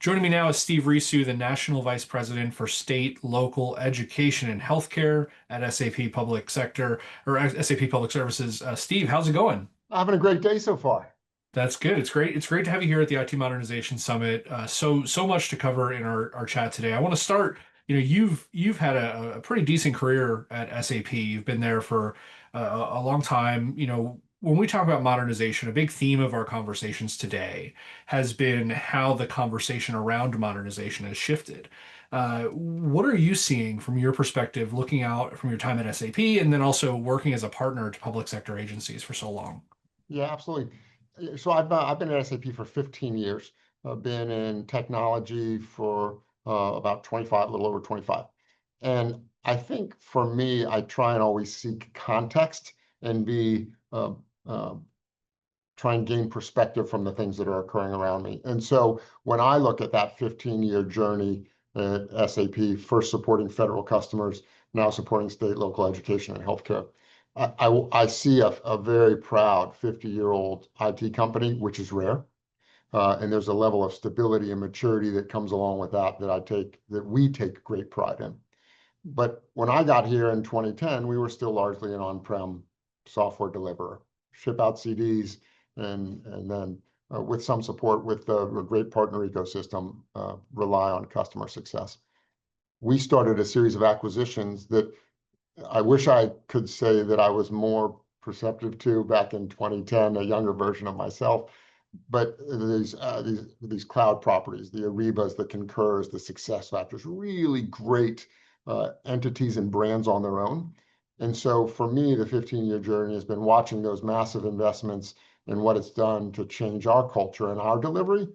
Joining me now is Steve Risseeuw, the National Vice President for State, Local Education and Healthcare at SAP Public Sector or SAP Public Services. Steve, how's it going? Having a great day so far. That's good. It's great. It's great to have you here at the IT Modernization Summit. So much to cover in our chat today. I want to start. You've had a pretty decent career at SAP. You've been there for a long time. When we talk about modernization, a big theme of our conversations today has been how the conversation around modernization has shifted. What are you seeing from your perspective, looking out from your time at SAP, and then also working as a partner to public sector agencies for so long? Yeah, absolutely. So I've been at SAP for 15 years. I've been in technology for about 25, a little over 25. And I think for me, I try and always seek context and be try and gain perspective from the things that are occurring around me. And so when I look at that 15-year journey at SAP, first supporting federal customers, now supporting state, local education and healthcare, I see a very proud 50-year-old IT company, which is rare. And there's a level of stability and maturity that comes along with that we take great pride in. But when I got here in 2010, we were still largely an on-prem software deliverer, ship out CDs, and then with some support with a great partner ecosystem, rely on customer success. We started a series of acquisitions that I wish I could say that I was more perceptive to back in 2010, a younger version of myself. But these cloud properties, the Arebas, the Concurs, the SuccessFactors, really great entities and brands on their own. And so for me, the 15-year journey has been watching those massive investments and what it's done to change our culture and our delivery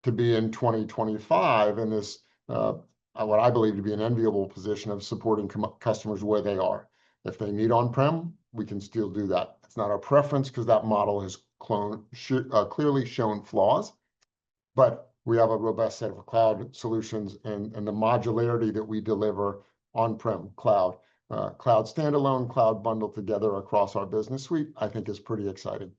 to be in 2025 in this what I believe to be an enviable position of supporting customers where they are. If they need on-prem, we can still do that. It's not our preference because that model has clearly shown flaws, but we have a robust set of cloud solutions and the modularity that we deliver on-prem, cloud standalone, cloud bundled together across our business suite, I think is pretty exciting.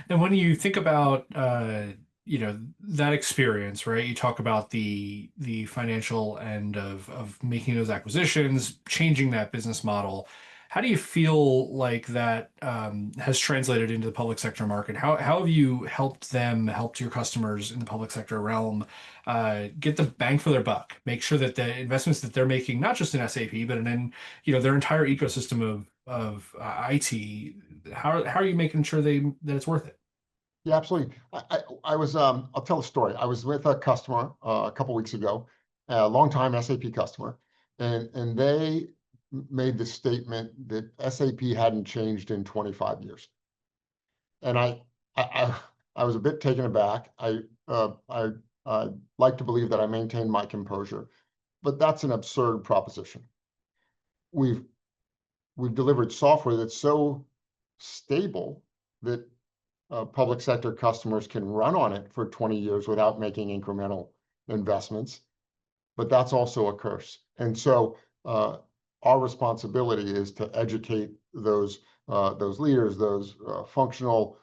And when you think about that experience, right? You talk about the financial end of making those acquisitions, changing that business model. How do you feel like that has translated into the public sector market? How have you helped your customers in the public sector realm get the bang for their buck, make sure that the investments that they're making, not just in SAP, but in their entire ecosystem of IT, how are you making sure that it's worth it? Yeah, absolutely. I was, I'll tell a story. I was with a customer a couple weeks ago, a longtime SAP customer, and they made the statement that SAP hadn't changed in 25 years. And I was a bit taken aback. I like to believe that I maintained my composure, but that's an absurd proposition. We've delivered software that's so stable that public sector customers can run on it for 20 years without making incremental investments, but that's also a curse. And so our responsibility is to educate those leaders, those functional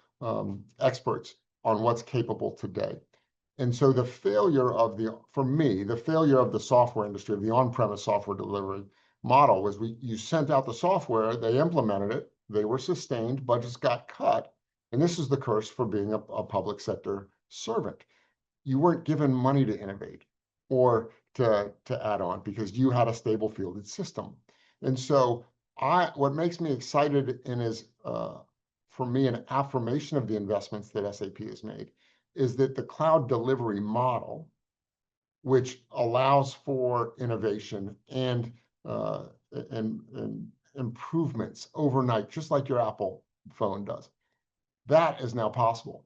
experts on what's capable today. And so the failure of the software industry, of the on-premise software delivery model was you sent out the software, they implemented it, they were sustained, budgets got cut. And this is the curse for being a public sector servant. You weren't given money to innovate or to add on because you had a stable fielded system. And so what makes me excited and is, for me, an affirmation of the investments that SAP has made is that the cloud delivery model, which allows for innovation and improvements overnight, just like your Apple phone does, that is now possible.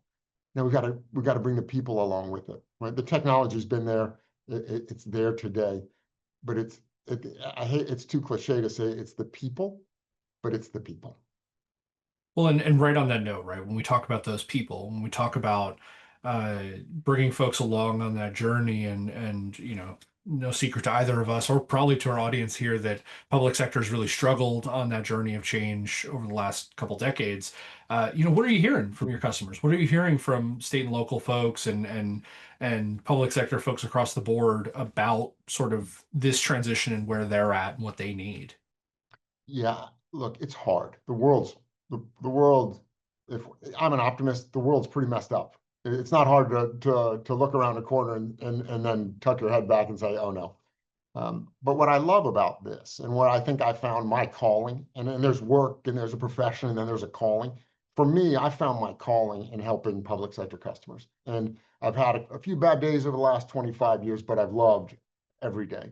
Now we've got to bring the people along with it. Right? The technology's been there; it's there today, but it's too cliche to say it's the people, but it's the people. Well, and right on that note, right, when we talk about those people, when we talk about bringing folks along on that journey and no secret to either of us, or probably to our audience here, that public sector has really struggled on that journey of change over the last couple decades. What are you hearing from your customers? What are you hearing from state and local folks and public sector folks across the board about sort of this transition and where they're at and what they need? Yeah, look, it's hard. The world, if I'm an optimist, the world's pretty messed up. It's not hard to look around a corner and then tuck your head back and say, oh no. But what I love about this, and what I think I found my calling, and there's work and there's a profession and then there's a calling. For me, I found my calling in helping public sector customers. And I've had a few bad days over the last 25 years, but I've loved every day.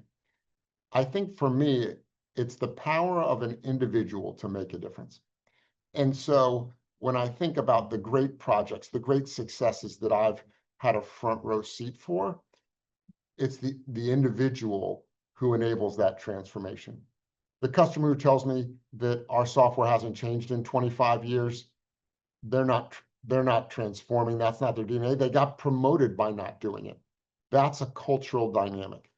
I think for me, it's the power of an individual to make a difference. And so when I think about the great projects, the great successes that I've had a front row seat for, it's the individual who enables that transformation. The customer who tells me that our software hasn't changed in 25 years, they're not they're not transforming. That's not their DNA. They got promoted by not doing it. That's a cultural dynamic.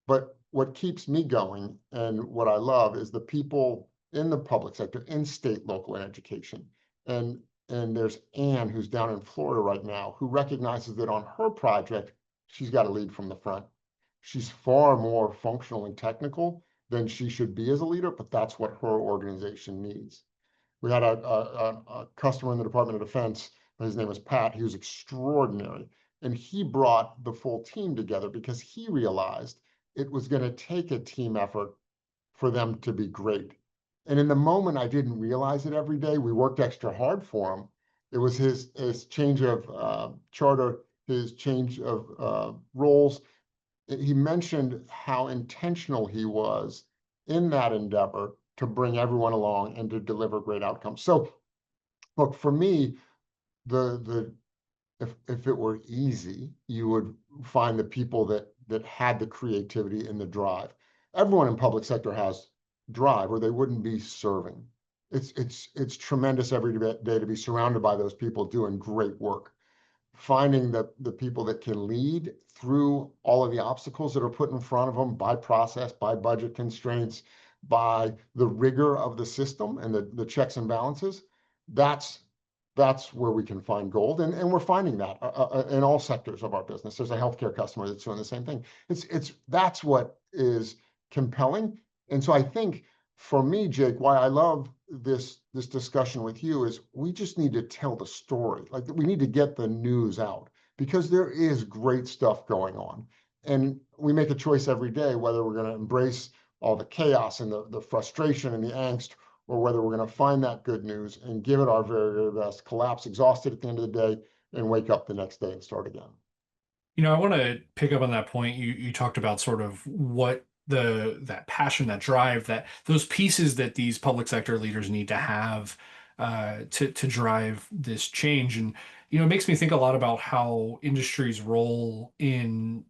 But what keeps me going and what I love is the people in the public sector, in state, local, and education. And and there's Anne, who's down in Florida right now, who recognizes that on her project, she's got to lead from the front. She's far more functional and technical than she should be as a leader, but that's what her organization needs. We had a customer in the Department of Defense. His name was Pat. He was extraordinary. And he brought the full team together because he realized it was going to take a team effort for them to be great. And in the moment, I didn't realize it every day. We worked extra hard for him. It was his change of charter, his change of roles. He mentioned how intentional he was in that endeavor to bring everyone along and to deliver great outcomes. So, look, for me, the if it were easy, you would find the people that had the creativity and the drive. Everyone in public sector has drive, or they wouldn't be serving. It's tremendous every day to be surrounded by those people doing great work. Finding the people that can lead through all of the obstacles that are put in front of them by process, by budget constraints, by the rigor of the system and the checks and balances, that's that's where we can find gold. And we're finding that in all sectors of our business. There's a healthcare customer that's doing the same thing. That's what is compelling. And so I think for me, Jake, why I love this discussion with you is we just need to tell the story. Like, we need to get the news out because there is great stuff going on. And we make a choice every day whether we're going to embrace all the chaos and the frustration and the angst, or whether we're going to find that good news and give it our very, very best, collapse exhausted at the end of the day, and wake up the next day and start again. I want to pick up on that point. You talked about sort of what that passion, that drive, that those pieces that these public sector leaders need to have to drive this change. And it makes me think a lot about how industry's role in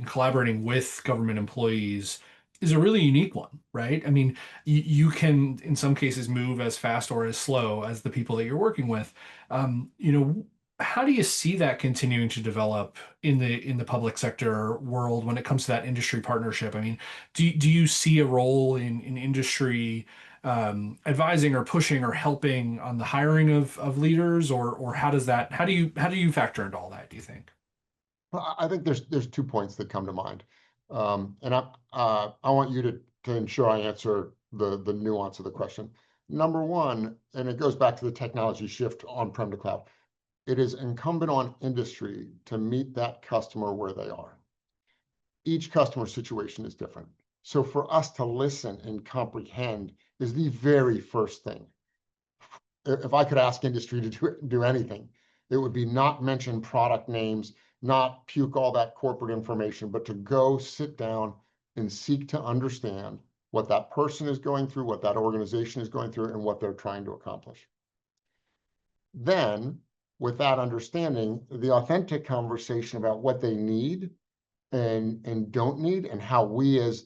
collaborating with government employees is a really unique one, right? I mean, you can in some cases move as fast or as slow as the people that you're working with. How do you see that continuing to develop in the public sector world when it comes to that industry partnership? I mean, do you see a role in industry advising or pushing or helping on the hiring of leaders, or how do you factor into all that, do you think? Well, I think there's 2 points that come to mind, and I want you to ensure I answer the nuance of the question. Number one, and it goes back to the technology shift on-prem to cloud. It is incumbent on industry to meet that customer where they are. Each customer situation is different. So for us to listen and comprehend is the very first thing. If I could ask industry to do anything, it would be not mention product names, not puke all that corporate information, but to go sit down and seek to understand what that person is going through, what that organization is going through, and what they're trying to accomplish. Then, with that understanding, the authentic conversation about what they need and don't need, and how we as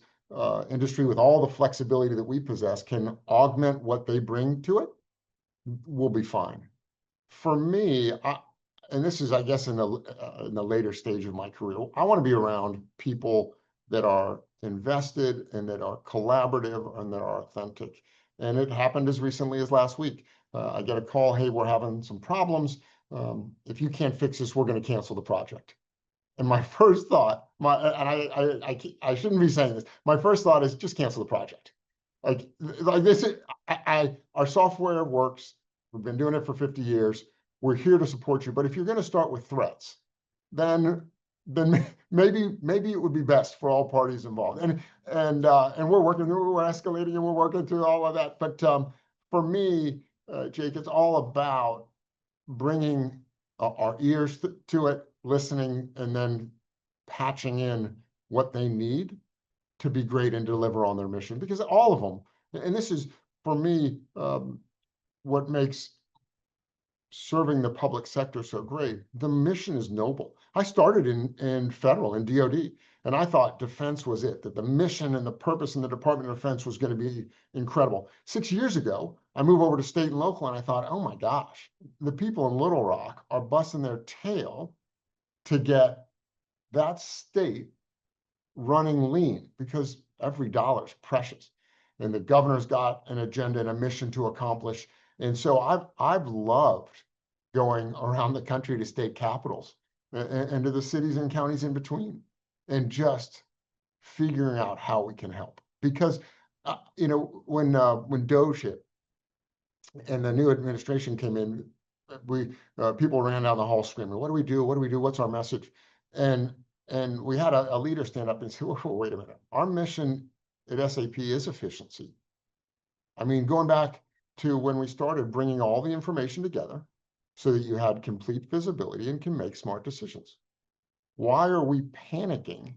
industry, with all the flexibility that we possess, can augment what they bring to it, will be fine. For me, and this is, I guess, in the later stage of my career, I want to be around people that are invested and that are collaborative and that are authentic. And it happened as recently as last week. I get a call, hey, we're having some problems. If you can't fix this, we're going to cancel the project. And my first thought, I shouldn't be saying this. My first thought is just cancel the project. Like this is, our software works. We've been doing it for 50 years. We're here to support you. But if you're going to start with threats, then maybe it would be best for all parties involved. And we're escalating, and we're working through all of that. But for me, Jake, it's all about bringing our ears to it, listening, and then patching in what they need to be great and deliver on their mission. Because all of them, and this is for me, what makes serving the public sector so great. The mission is noble. I started in federal, in DoD, and I thought defense was it, that the mission and the purpose in the Department of Defense was going to be incredible. 6 years ago, I moved over to state and local, and I thought, oh my gosh, the people in Little Rock are busting their tail to get that state running lean, because every dollar is precious. And the governor's got an agenda and a mission to accomplish. And so I've loved going around the country to state capitals and to the cities and counties in between, and just figuring out how we can help. Because when DOGE hit and the new administration came in, people ran down the hall screaming, "What do we do? What do we do? What's our message?" And we had a leader stand up and say, "Oh, wait a minute. Our mission at SAP is efficiency." I mean, going back to when we started bringing all the information together so that you had complete visibility and can make smart decisions. Why are we panicking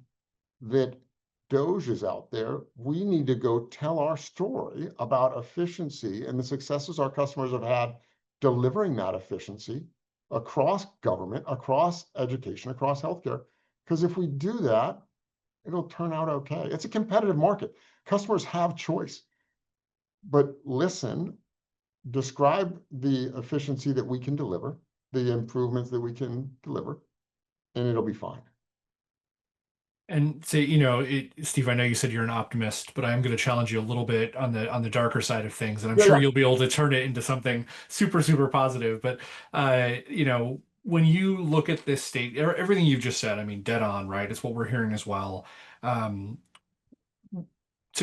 that DOGE is out there? We need to go tell our story about efficiency and the successes our customers have had delivering that efficiency across government, across education, across healthcare. Because if we do that, it'll turn out okay. It's a competitive market. Customers have choice. But listen, describe the efficiency that we can deliver, the improvements that we can deliver, and it'll be fine. And say, Steve, I know you said you're an optimist, but I'm going to challenge you a little bit on the darker side of things, and I'm sure Yeah. you'll be able to turn it into something super, super positive. But when you look at this state, everything you've just said, I mean, dead on, right? It's what we're hearing as well. To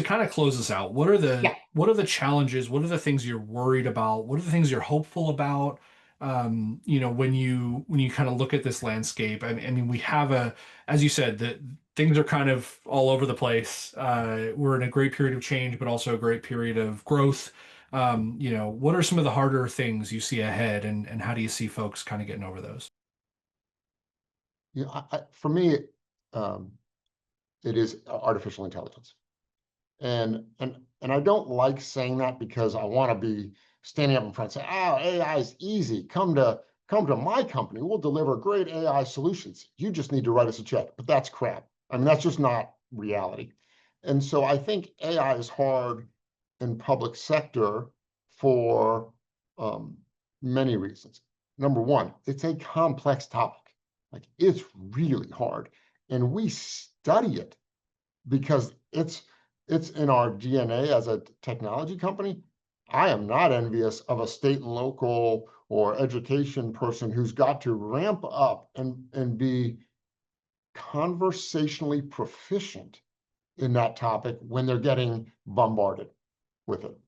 kind of close this out, Yeah. what are the challenges? What are the things you're worried about? What are the things you're hopeful about? When you kind of look at this landscape, I mean, we have as you said, that things are kind of all over the place. We're in a great period of change, but also a great period of growth. What are some of the harder things you see ahead, and how do you see folks kind of getting over those? For me, it is artificial intelligence. And I don't like saying that, because I want to be standing up in front and say, "Oh, AI is easy. Come to my company. We'll deliver great AI solutions. You just need to write us a check." But that's crap. I mean, that's just not reality. And so I think AI is hard in public sector for many reasons. Number one, it's a complex topic. Like, it's really hard, and we study it because it's in our DNA as a technology company. I am not envious of a state and local or education person who's got to ramp up and be conversationally proficient in that topic when they're getting bombarded with it.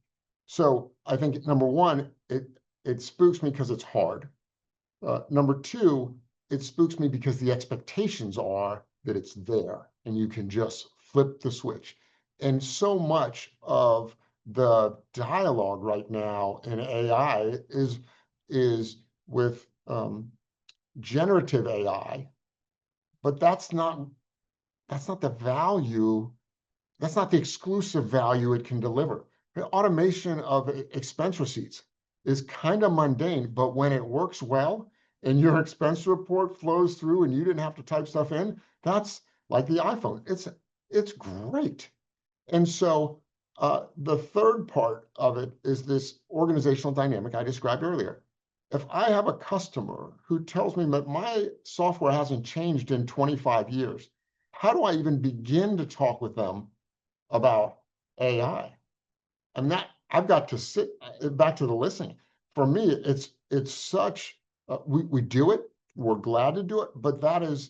So I think number one, it spooks me because it's hard. Number two, it spooks me because the expectations are that it's there and you can just flip the switch. And so much of the dialogue right now in AI is with generative AI, but that's not the value. That's not the exclusive value it can deliver. The automation of expense receipts is kind of mundane, but when it works well and your expense report flows through and you didn't have to type stuff in, that's like the iPhone. It's great. And so the third part of it is this organizational dynamic I described earlier. If I have a customer who tells me that my software hasn't changed in 25 years, how do I even begin to talk with them about AI? And that I've got to sit back to the listening. For me, it's such we do it. We're glad to do it, but that is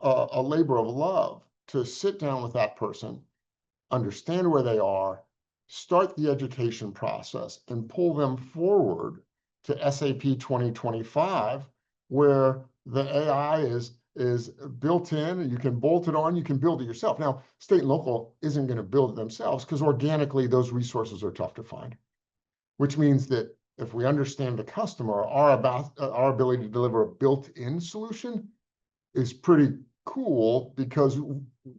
a labor of love to sit down with that person, understand where they are, start the education process, and pull them forward to SAP 2025, where the AI is built in, and you can bolt it on, you can build it yourself. Now, state and local isn't going to build it themselves because organically those resources are tough to find, which means that if we understand the customer, our ability to deliver a built-in solution is pretty cool because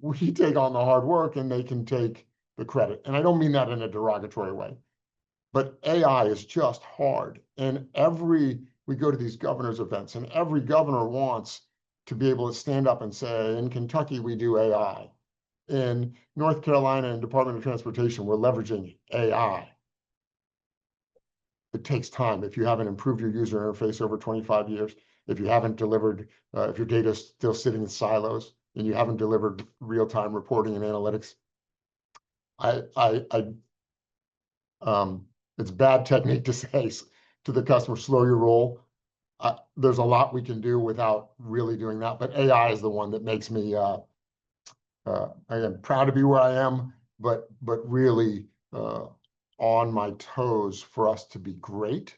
we take on the hard work and they can take the credit. And I don't mean that in a derogatory way, but AI is just hard. And we go to these governors events and every governor wants to be able to stand up and say, in Kentucky, we do AI. In North Carolina and Department of Transportation, we're leveraging AI. It takes time. If you haven't improved your user interface over 25 years, if you haven't delivered, if your data is still sitting in silos and you haven't delivered real-time reporting and analytics, it's bad technique to say to the customer, slow your roll. There's a lot we can do without really doing that, but AI is the one that makes me, I am proud to be where I am, but really on my toes for us to be great,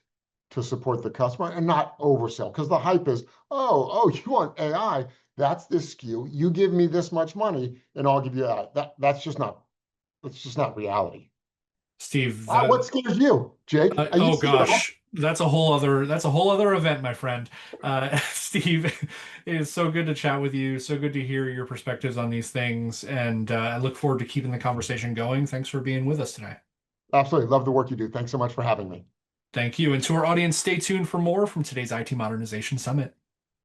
to support the customer and not oversell. Because the hype is, oh, you want AI? That's this SKU. You give me this much money, and I'll give you that. That's just not reality. Steve, What scares you, Jake? You oh see it all. gosh, that's a whole other event, my friend. Steve, it is so good to chat with you. So good to hear your perspectives on these things, and I look forward to keeping the conversation going. Thanks for being with us today. Absolutely. Love the work you do. Thanks so much for having me. Thank you. And to our audience, stay tuned for more from today's IT Modernization Summit.